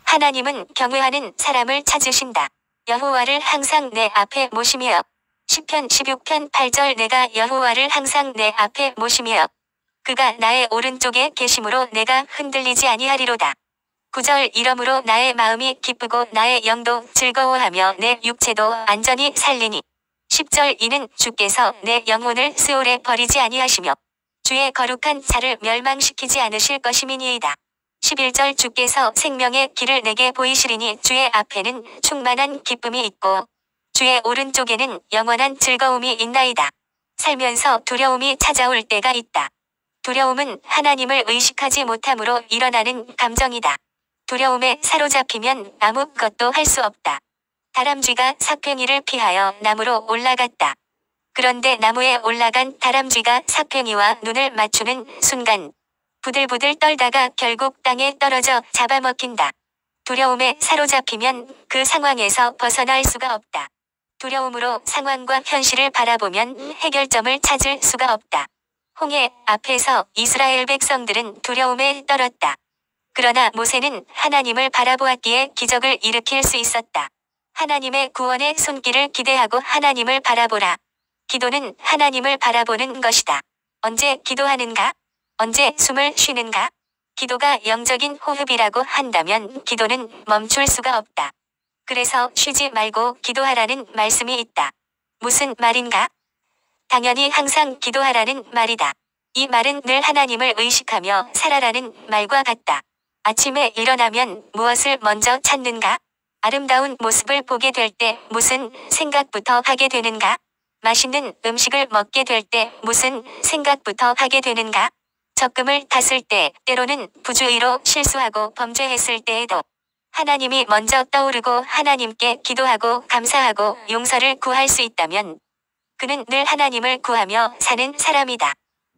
하나님은 경외하는 사람을 찾으신다. 여호와를 항상 내 앞에 모시며. 시편 16편 8절 내가 여호와를 항상 내 앞에 모시며 그가 나의 오른쪽에 계심으로 내가 흔들리지 아니하리로다. 9절 이러므로 나의 마음이 기쁘고 나의 영도 즐거워하며 내 육체도 안전히 살리니. 10절 이는 주께서 내 영혼을 스올에 버리지 아니하시며 주의 거룩한 자를 멸망시키지 않으실 것임이니이다. 11절 주께서 생명의 길을 내게 보이시리니 주의 앞에는 충만한 기쁨이 있고 주의 오른쪽에는 영원한 즐거움이 있나이다. 살면서 두려움이 찾아올 때가 있다. 두려움은 하나님을 의식하지 못함으로 일어나는 감정이다. 두려움에 사로잡히면 아무것도 할 수 없다. 다람쥐가 삭팽이를 피하여 나무로 올라갔다. 그런데 나무에 올라간 다람쥐가 삭팽이와 눈을 맞추는 순간 부들부들 떨다가 결국 땅에 떨어져 잡아먹힌다. 두려움에 사로잡히면 그 상황에서 벗어날 수가 없다. 두려움으로 상황과 현실을 바라보면 해결점을 찾을 수가 없다. 홍해 앞에서 이스라엘 백성들은 두려움에 떨었다. 그러나 모세는 하나님을 바라보았기에 기적을 일으킬 수 있었다. 하나님의 구원의 손길을 기대하고 하나님을 바라보라. 기도는 하나님을 바라보는 것이다. 언제 기도하는가? 언제 숨을 쉬는가? 기도가 영적인 호흡이라고 한다면 기도는 멈출 수가 없다. 그래서 쉬지 말고 기도하라는 말씀이 있다. 무슨 말인가? 당연히 항상 기도하라는 말이다. 이 말은 늘 하나님을 의식하며 살아라는 말과 같다. 아침에 일어나면 무엇을 먼저 찾는가? 아름다운 모습을 보게 될 때 무슨 생각부터 하게 되는가? 맛있는 음식을 먹게 될 때 무슨 생각부터 하게 되는가? 적금을 탔을 때, 때로는 부주의로 실수하고 범죄했을 때에도 하나님이 먼저 떠오르고 하나님께 기도하고 감사하고 용서를 구할 수 있다면 그는 늘 하나님을 구하며 사는 사람이다.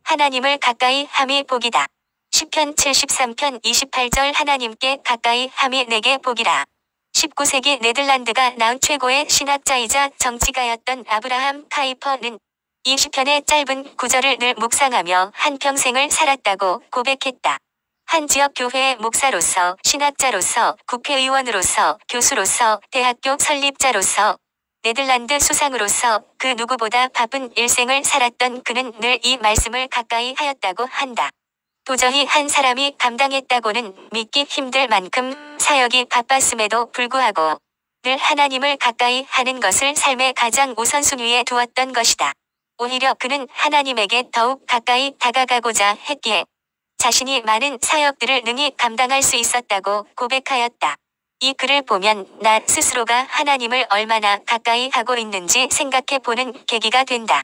하나님을 가까이 함이 복이다. 시편 73편 28절 하나님께 가까이 함이 내게 복이라. 19세기 네덜란드가 낳은 최고의 신학자이자 정치가였던 아브라함 카이퍼는 이 시편의 짧은 구절을 늘 묵상하며 한평생을 살았다고 고백했다. 한 지역 교회의 목사로서, 신학자로서, 국회의원으로서, 교수로서, 대학교 설립자로서, 네덜란드 수상으로서 그 누구보다 바쁜 일생을 살았던 그는 늘 이 말씀을 가까이 하였다고 한다. 도저히 한 사람이 감당했다고는 믿기 힘들 만큼 사역이 바빴음에도 불구하고 늘 하나님을 가까이 하는 것을 삶의 가장 우선순위에 두었던 것이다. 오히려 그는 하나님에게 더욱 가까이 다가가고자 했기에 자신이 많은 사역들을 능히 감당할 수 있었다고 고백하였다. 이 글을 보면 나 스스로가 하나님을 얼마나 가까이 하고 있는지 생각해 보는 계기가 된다.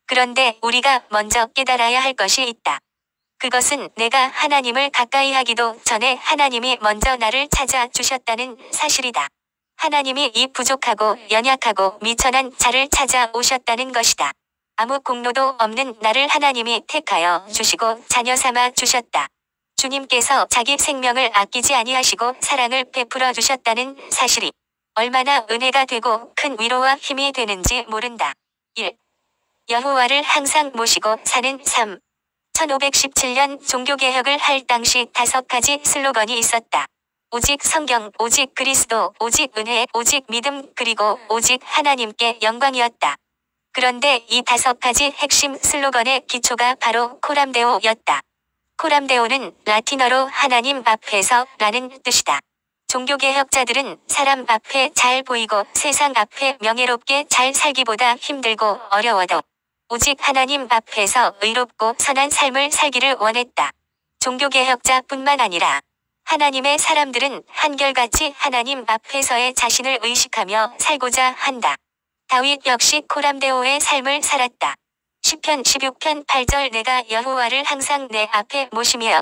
그런데 우리가 먼저 깨달아야 할 것이 있다. 그것은 내가 하나님을 가까이 하기도 전에 하나님이 먼저 나를 찾아주셨다는 사실이다. 하나님이 이 부족하고 연약하고 미천한 자를 찾아오셨다는 것이다. 아무 공로도 없는 나를 하나님이 택하여 주시고 자녀 삼아 주셨다. 주님께서 자기 생명을 아끼지 아니하시고 사랑을 베풀어 주셨다는 사실이 얼마나 은혜가 되고 큰 위로와 힘이 되는지 모른다. 1. 여호와를 항상 모시고 사는 삶. 1517년 종교개혁을 할 당시 5가지 슬로건이 있었다. 오직 성경, 오직 그리스도, 오직 은혜, 오직 믿음, 그리고 오직 하나님께 영광이었다. 그런데 이 5가지 핵심 슬로건의 기초가 바로 코람데오였다. 코람데오는 라틴어로 하나님 앞에서 라는 뜻이다. 종교개혁자들은 사람 앞에 잘 보이고 세상 앞에 명예롭게 잘 살기보다 힘들고 어려워도 오직 하나님 앞에서 의롭고 선한 삶을 살기를 원했다. 종교개혁자뿐만 아니라 하나님의 사람들은 한결같이 하나님 앞에서의 자신을 의식하며 살고자 한다. 다윗 역시 코람데오의 삶을 살았다. 시편 16편 8절 내가 여호와를 항상 내 앞에 모시며.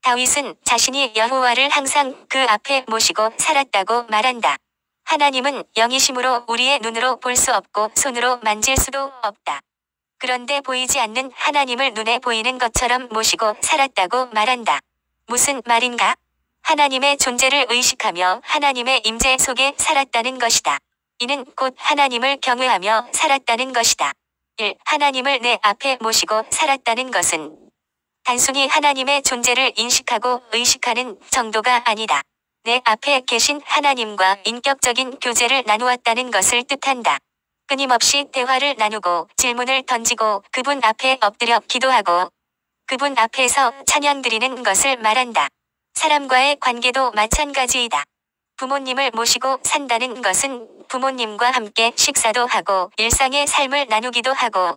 다윗은 자신이 여호와를 항상 그 앞에 모시고 살았다고 말한다. 하나님은 영이심으로 우리의 눈으로 볼 수 없고 손으로 만질 수도 없다. 그런데 보이지 않는 하나님을 눈에 보이는 것처럼 모시고 살았다고 말한다. 무슨 말인가? 하나님의 존재를 의식하며 하나님의 임재 속에 살았다는 것이다. 이는 곧 하나님을 경외하며 살았다는 것이다. 1. 하나님을 내 앞에 모시고 살았다는 것은 단순히 하나님의 존재를 인식하고 의식하는 정도가 아니다. 내 앞에 계신 하나님과 인격적인 교제를 나누었다는 것을 뜻한다. 끊임없이 대화를 나누고 질문을 던지고 그분 앞에 엎드려 기도하고 그분 앞에서 찬양 드리는 것을 말한다. 사람과의 관계도 마찬가지이다. 부모님을 모시고 산다는 것은 부모님과 함께 식사도 하고 일상의 삶을 나누기도 하고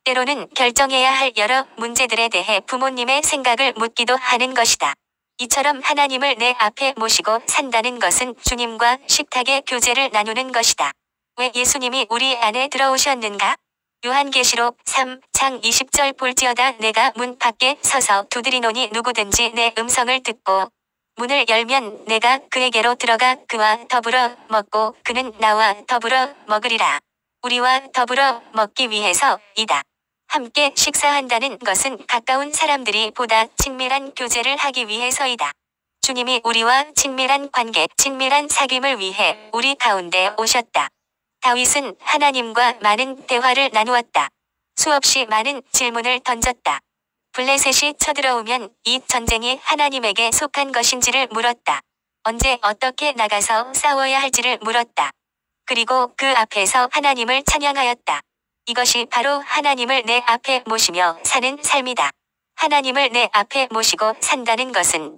때로는 결정해야 할 여러 문제들에 대해 부모님의 생각을 묻기도 하는 것이다. 이처럼 하나님을 내 앞에 모시고 산다는 것은 주님과 식탁의 교제를 나누는 것이다. 왜 예수님이 우리 안에 들어오셨는가? 요한계시록 3장 20절 볼지어다 내가 문 밖에 서서 두드리노니 누구든지 내 음성을 듣고 문을 열면 내가 그에게로 들어가 그와 더불어 먹고 그는 나와 더불어 먹으리라. 우리와 더불어 먹기 위해서이다. 함께 식사한다는 것은 가까운 사람들이 보다 친밀한 교제를 하기 위해서이다. 주님이 우리와 친밀한 관계, 친밀한 사귐을 위해 우리 가운데 오셨다. 다윗은 하나님과 많은 대화를 나누었다. 수없이 많은 질문을 던졌다. 블레셋이 쳐들어오면 이 전쟁이 하나님에게 속한 것인지를 물었다. 언제 어떻게 나가서 싸워야 할지를 물었다. 그리고 그 앞에서 하나님을 찬양하였다. 이것이 바로 하나님을 내 앞에 모시며 사는 삶이다. 하나님을 내 앞에 모시고 산다는 것은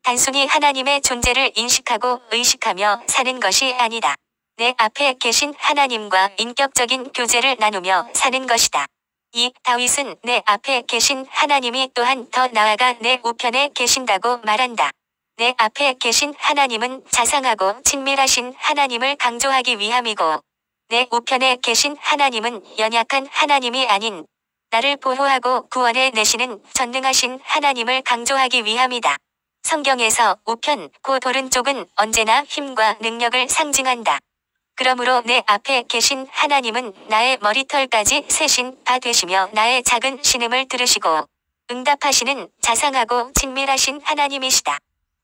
단순히 하나님의 존재를 인식하고 의식하며 사는 것이 아니다. 내 앞에 계신 하나님과 인격적인 교제를 나누며 사는 것이다. 이 다윗은 내 앞에 계신 하나님이 또한 더 나아가 내 우편에 계신다고 말한다. 내 앞에 계신 하나님은 자상하고 친밀하신 하나님을 강조하기 위함이고 내 우편에 계신 하나님은 연약한 하나님이 아닌 나를 보호하고 구원해 내시는 전능하신 하나님을 강조하기 위함이다. 성경에서 우편, 곧 오른쪽은 언제나 힘과 능력을 상징한다. 그러므로 내 앞에 계신 하나님은 나의 머리털까지 세신 바 되시며 나의 작은 신음을 들으시고 응답하시는 자상하고 친밀하신 하나님이시다.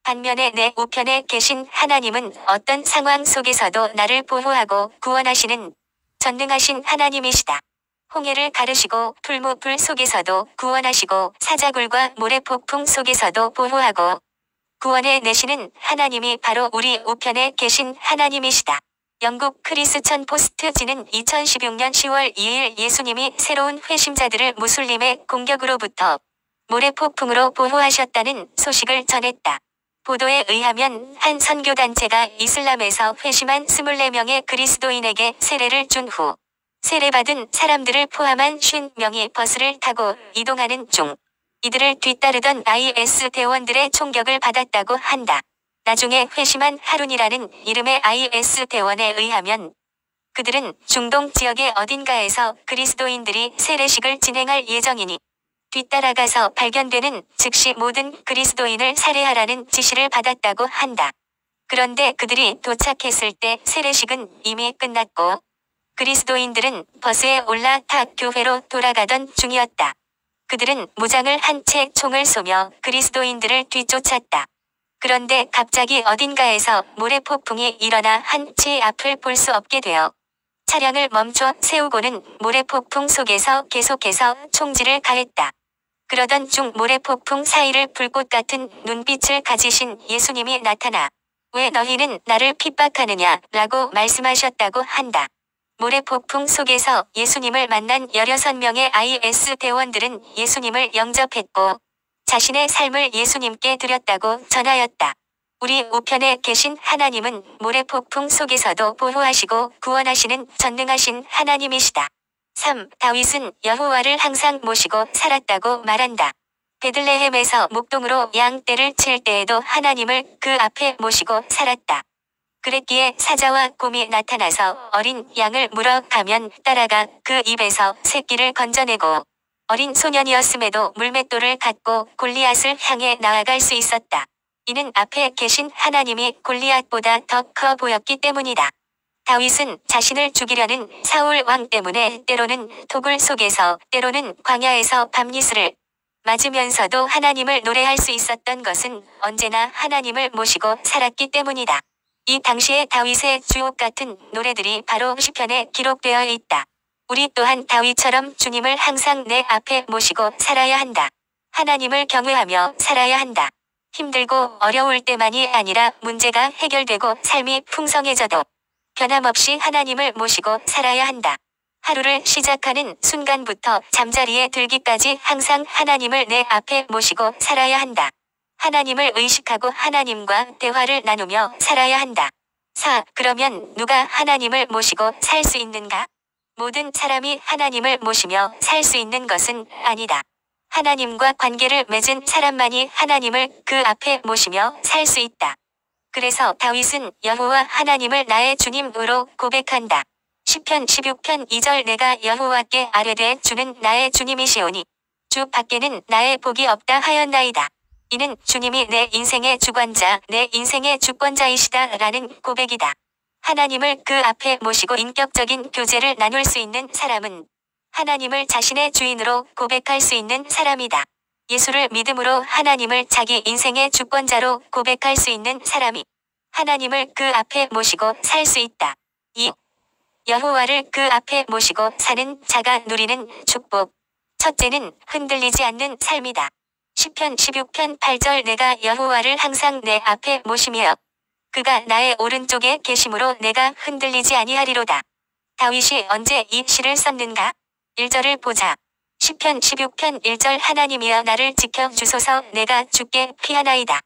반면에 내 우편에 계신 하나님은 어떤 상황 속에서도 나를 보호하고 구원하시는 전능하신 하나님이시다. 홍해를 가르시고 풀무불 속에서도 구원하시고 사자굴과 모래폭풍 속에서도 보호하고 구원해 내시는 하나님이 바로 우리 우편에 계신 하나님이시다. 영국 크리스천 포스트지는 2016년 10월 2일 예수님이 새로운 회심자들을 무슬림의 공격으로부터 모래폭풍으로 보호하셨다는 소식을 전했다. 보도에 의하면 한 선교단체가 이슬람에서 회심한 24명의 그리스도인에게 세례를 준 후 세례받은 사람들을 포함한 50명이 버스를 타고 이동하는 중 이들을 뒤따르던 IS 대원들의 총격을 받았다고 한다. 나중에 회심한 하룬이라는 이름의 IS 대원에 의하면 그들은 중동 지역의 어딘가에서 그리스도인들이 세례식을 진행할 예정이니 뒤따라가서 발견되는 즉시 모든 그리스도인을 살해하라는 지시를 받았다고 한다. 그런데 그들이 도착했을 때 세례식은 이미 끝났고 그리스도인들은 버스에 올라타 교회로 돌아가던 중이었다. 그들은 무장을 한 채 총을 쏘며 그리스도인들을 뒤쫓았다. 그런데 갑자기 어딘가에서 모래폭풍이 일어나 한 채 앞을 볼 수 없게 되어 차량을 멈춰 세우고는 모래폭풍 속에서 계속해서 총질을 가했다. 그러던 중 모래폭풍 사이를 불꽃 같은 눈빛을 가지신 예수님이 나타나 왜 너희는 나를 핍박하느냐 라고 말씀하셨다고 한다. 모래폭풍 속에서 예수님을 만난 16명의 IS 대원들은 예수님을 영접했고 자신의 삶을 예수님께 드렸다고 전하였다. 우리 우편에 계신 하나님은 모래폭풍 속에서도 보호하시고 구원하시는 전능하신 하나님이시다. 3. 다윗은 여호와를 항상 모시고 살았다고 말한다. 베들레헴에서 목동으로 양떼를 칠 때에도 하나님을 그 앞에 모시고 살았다. 그랬기에 사자와 곰이 나타나서 어린 양을 물어가면 따라가 그 입에서 새끼를 건져내고 어린 소년이었음에도 물맷돌을 갖고 골리앗을 향해 나아갈 수 있었다. 이는 앞에 계신 하나님이 골리앗보다 더 커 보였기 때문이다. 다윗은 자신을 죽이려는 사울 왕 때문에 때로는 토굴 속에서 때로는 광야에서 밤이슬을 맞으면서도 하나님을 노래할 수 있었던 것은 언제나 하나님을 모시고 살았기 때문이다. 이 당시의 다윗의 주옥 같은 노래들이 바로 시편에 기록되어 있다. 우리 또한 다윗처럼 주님을 항상 내 앞에 모시고 살아야 한다. 하나님을 경외하며 살아야 한다. 힘들고 어려울 때만이 아니라 문제가 해결되고 삶이 풍성해져도 변함없이 하나님을 모시고 살아야 한다. 하루를 시작하는 순간부터 잠자리에 들기까지 항상 하나님을 내 앞에 모시고 살아야 한다. 하나님을 의식하고 하나님과 대화를 나누며 살아야 한다. 4. 그러면 누가 하나님을 모시고 살 수 있는가? 모든 사람이 하나님을 모시며 살 수 있는 것은 아니다. 하나님과 관계를 맺은 사람만이 하나님을 그 앞에 모시며 살 수 있다. 그래서 다윗은 여호와 하나님을 나의 주님으로 고백한다. 시편 16편 2절 내가 여호와께 아뢰되 주는 나의 주님이시오니 주 밖에는 나의 복이 없다 하였나이다. 이는 주님이 내 인생의 주관자, 내 인생의 주권자이시다 라는 고백이다. 하나님을 그 앞에 모시고 인격적인 교제를 나눌 수 있는 사람은 하나님을 자신의 주인으로 고백할 수 있는 사람이다. 예수를 믿음으로 하나님을 자기 인생의 주권자로 고백할 수 있는 사람이 하나님을 그 앞에 모시고 살 수 있다. 2. 여호와를 그 앞에 모시고 사는 자가 누리는 축복. 첫째는 흔들리지 않는 삶이다. 시편 16편 8절 내가 여호와를 항상 내 앞에 모시며 그가 나의 오른쪽에 계심으로 내가 흔들리지 아니하리로다. 다윗이 언제 이 시를 썼는가? 1절을 보자. 시편 16편 1절 하나님이여 나를 지켜 주소서 내가 주께 피하나이다.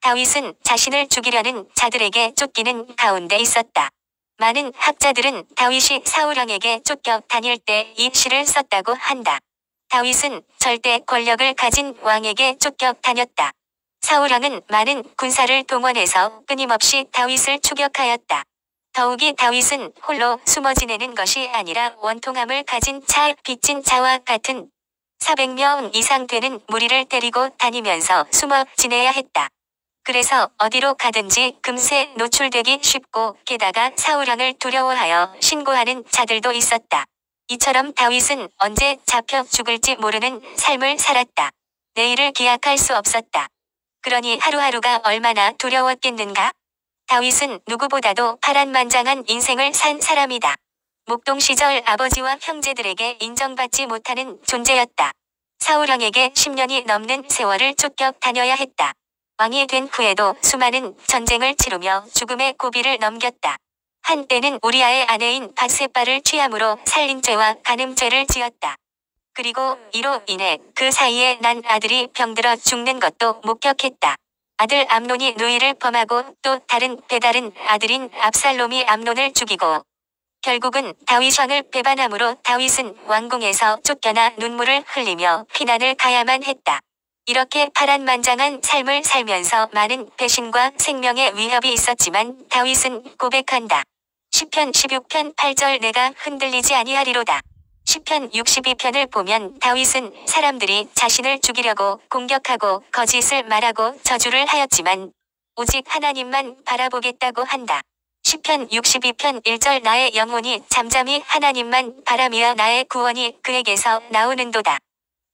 다윗은 자신을 죽이려는 자들에게 쫓기는 가운데 있었다. 많은 학자들은 다윗이 사울왕에게 쫓겨 다닐 때 이 시를 썼다고 한다. 다윗은 절대 권력을 가진 왕에게 쫓겨 다녔다. 사울왕은 많은 군사를 동원해서 끊임없이 다윗을 추격하였다. 더욱이 다윗은 홀로 숨어 지내는 것이 아니라 원통함을 가진 차, 빚진 자와 같은 400명 이상 되는 무리를 데리고 다니면서 숨어 지내야 했다. 그래서 어디로 가든지 금세 노출되기 쉽고 게다가 사울왕을 두려워하여 신고하는 자들도 있었다. 이처럼 다윗은 언제 잡혀 죽을지 모르는 삶을 살았다. 내일을 기약할 수 없었다. 그러니 하루하루가 얼마나 두려웠겠는가? 다윗은 누구보다도 파란만장한 인생을 산 사람이다. 목동 시절 아버지와 형제들에게 인정받지 못하는 존재였다. 사울왕에게 10년이 넘는 세월을 쫓겨 다녀야 했다. 왕이 된 후에도 수많은 전쟁을 치르며 죽음의 고비를 넘겼다. 한때는 우리아의 아내인 밧세바를 취함으로 살인죄와 간음죄를 지었다. 그리고 이로 인해 그 사이에 난 아들이 병들어 죽는 것도 목격했다. 아들 암논이 누이를 범하고 또 다른 배다른 아들인 압살롬이 암논을 죽이고 결국은 다윗 왕을 배반함으로 다윗은 왕궁에서 쫓겨나 눈물을 흘리며 피난을 가야만 했다. 이렇게 파란만장한 삶을 살면서 많은 배신과 생명의 위협이 있었지만 다윗은 고백한다. 시편 16편 8절 내가 흔들리지 아니하리로다. 시편 62편을 보면 다윗은 사람들이 자신을 죽이려고 공격하고 거짓을 말하고 저주를 하였지만 오직 하나님만 바라보겠다고 한다. 시편 62편 1절 나의 영혼이 잠잠히 하나님만 바라며 나의 구원이 그에게서 나오는도다.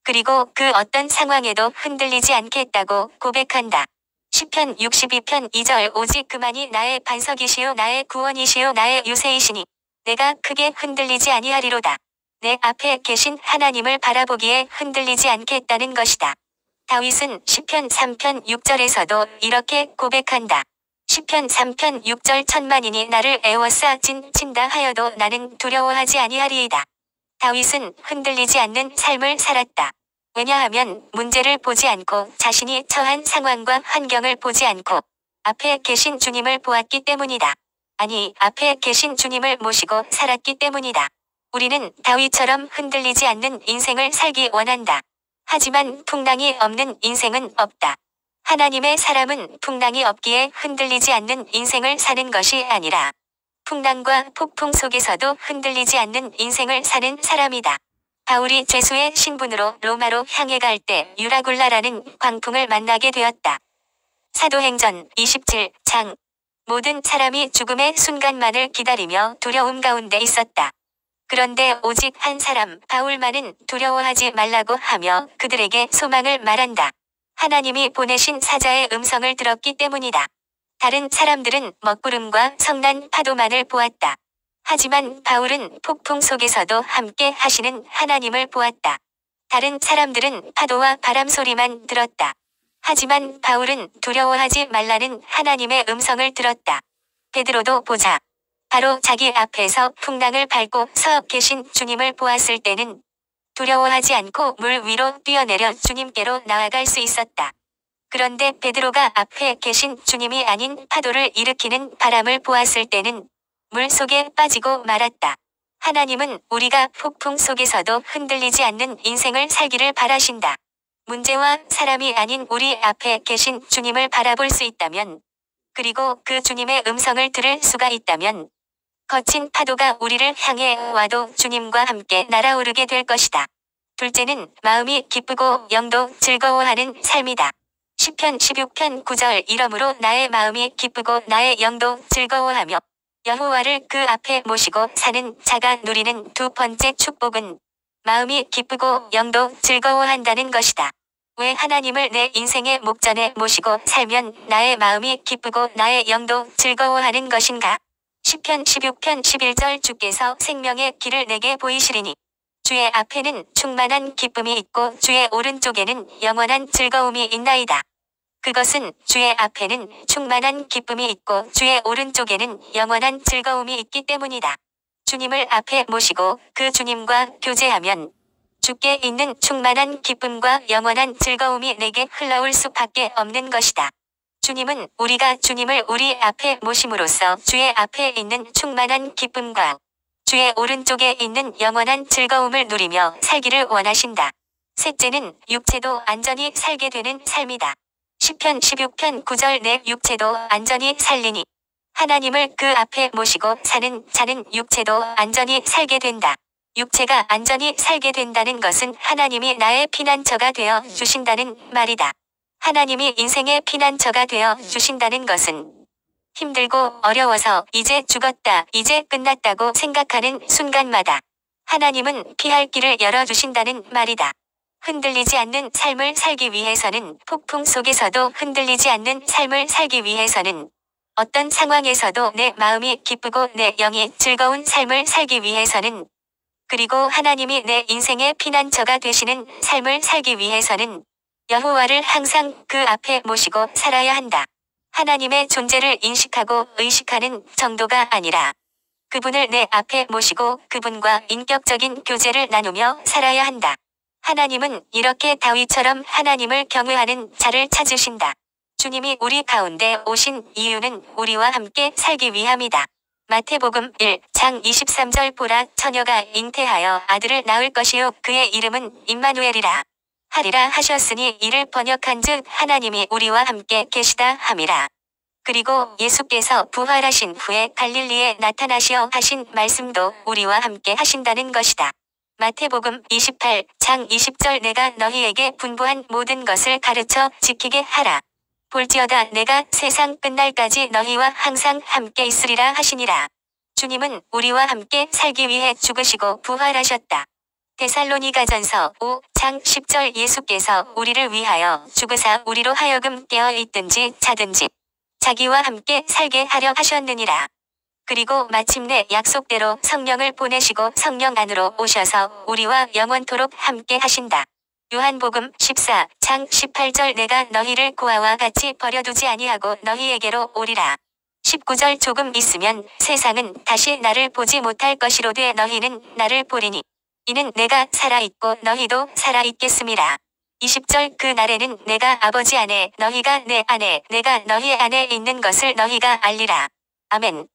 그리고 그 어떤 상황에도 흔들리지 않겠다고 고백한다. 시편 62편 2절 오직 그만이 나의 반석이시요 나의 구원이시요 나의 유세이시니 내가 크게 흔들리지 아니하리로다. 내 앞에 계신 하나님을 바라보기에 흔들리지 않겠다는 것이다. 다윗은 시편 3편 6절에서도 이렇게 고백한다. 시편 3편 6절 천만인이 나를 애워싸 친다 하여도 나는 두려워하지 아니하리이다. 다윗은 흔들리지 않는 삶을 살았다. 왜냐하면 문제를 보지 않고 자신이 처한 상황과 환경을 보지 않고 앞에 계신 주님을 보았기 때문이다. 아니, 앞에 계신 주님을 모시고 살았기 때문이다. 우리는 다윗처럼 흔들리지 않는 인생을 살기 원한다. 하지만 풍랑이 없는 인생은 없다. 하나님의 사람은 풍랑이 없기에 흔들리지 않는 인생을 사는 것이 아니라 풍랑과 폭풍 속에서도 흔들리지 않는 인생을 사는 사람이다. 바울이 죄수의 신분으로 로마로 향해 갈 때 유라굴라라는 광풍을 만나게 되었다. 사도행전 27장 모든 사람이 죽음의 순간만을 기다리며 두려움 가운데 있었다. 그런데 오직 한 사람 바울만은 두려워하지 말라고 하며 그들에게 소망을 말한다. 하나님이 보내신 사자의 음성을 들었기 때문이다. 다른 사람들은 먹구름과 성난 파도만을 보았다. 하지만 바울은 폭풍 속에서도 함께 하시는 하나님을 보았다. 다른 사람들은 파도와 바람 소리만 들었다. 하지만 바울은 두려워하지 말라는 하나님의 음성을 들었다. 베드로도 보자. 바로 자기 앞에서 풍랑을 밟고 서 계신 주님을 보았을 때는 두려워하지 않고 물 위로 뛰어내려 주님께로 나아갈 수 있었다. 그런데 베드로가 앞에 계신 주님이 아닌 파도를 일으키는 바람을 보았을 때는 물 속에 빠지고 말았다. 하나님은 우리가 폭풍 속에서도 흔들리지 않는 인생을 살기를 바라신다. 문제와 사람이 아닌 우리 앞에 계신 주님을 바라볼 수 있다면, 그리고 그 주님의 음성을 들을 수가 있다면, 거친 파도가 우리를 향해 와도 주님과 함께 날아오르게 될 것이다. 둘째는 마음이 기쁘고 영도 즐거워하는 삶이다. 시편 16편 9절 이러므로 나의 마음이 기쁘고 나의 영도 즐거워하며 여호와를 그 앞에 모시고 사는 자가 누리는 두 번째 축복은 마음이 기쁘고 영도 즐거워한다는 것이다. 왜 하나님을 내 인생의 목전에 모시고 살면 나의 마음이 기쁘고 나의 영도 즐거워하는 것인가? 시편 16편 11절 주께서 생명의 길을 내게 보이시리니 주의 앞에는 충만한 기쁨이 있고 주의 오른쪽에는 영원한 즐거움이 있나이다. 그것은 주의 앞에는 충만한 기쁨이 있고 주의 오른쪽에는 영원한 즐거움이 있기 때문이다. 주님을 앞에 모시고 그 주님과 교제하면 주께 있는 충만한 기쁨과 영원한 즐거움이 내게 흘러올 수밖에 없는 것이다. 주님은 우리가 주님을 우리 앞에 모심으로써 주의 앞에 있는 충만한 기쁨과 주의 오른쪽에 있는 영원한 즐거움을 누리며 살기를 원하신다. 셋째는 육체도 안전히 살게 되는 삶이다. 시편 16편 9절 내 육체도 안전히 살리니 하나님을 그 앞에 모시고 사는 자는 육체도 안전히 살게 된다. 육체가 안전히 살게 된다는 것은 하나님이 나의 피난처가 되어 주신다는 말이다. 하나님이 인생의 피난처가 되어 주신다는 것은 힘들고 어려워서 이제 죽었다, 이제 끝났다고 생각하는 순간마다 하나님은 피할 길을 열어주신다는 말이다. 흔들리지 않는 삶을 살기 위해서는, 폭풍 속에서도 흔들리지 않는 삶을 살기 위해서는, 어떤 상황에서도 내 마음이 기쁘고 내 영이 즐거운 삶을 살기 위해서는, 그리고 하나님이 내 인생의 피난처가 되시는 삶을 살기 위해서는 여호와를 항상 그 앞에 모시고 살아야 한다. 하나님의 존재를 인식하고 의식하는 정도가 아니라 그분을 내 앞에 모시고 그분과 인격적인 교제를 나누며 살아야 한다. 하나님은 이렇게 다윗처럼 하나님을 경외하는 자를 찾으신다. 주님이 우리 가운데 오신 이유는 우리와 함께 살기 위함이다. 마태복음 1장 23절 보라 처녀가 잉태하여 아들을 낳을 것이요 그의 이름은 임마누엘이라 하리라 하셨으니 이를 번역한즉 하나님이 우리와 함께 계시다 함이라. 그리고 예수께서 부활하신 후에 갈릴리에 나타나시어 하신 말씀도 우리와 함께 하신다는 것이다. 마태복음 28장 20절 내가 너희에게 분부한 모든 것을 가르쳐 지키게 하라. 볼지어다 내가 세상 끝날까지 너희와 항상 함께 있으리라 하시니라. 주님은 우리와 함께 살기 위해 죽으시고 부활하셨다. 데살로니가전서 5장 10절 예수께서 우리를 위하여 죽으사 우리로 하여금 깨어 있든지 자든지 자기와 함께 살게 하려 하셨느니라. 그리고 마침내 약속대로 성령을 보내시고 성령 안으로 오셔서 우리와 영원토록 함께 하신다. 요한복음 14장 18절 내가 너희를 고아와 같이 버려두지 아니하고 너희에게로 오리라. 19절 조금 있으면 세상은 다시 나를 보지 못할 것이로되 너희는 나를 보리니 이는 내가 살아있고 너희도 살아있겠음이라. 20절 그 날에는 내가 아버지 안에 너희가 내 안에 내가 너희 안에 있는 것을 너희가 알리라. 아멘.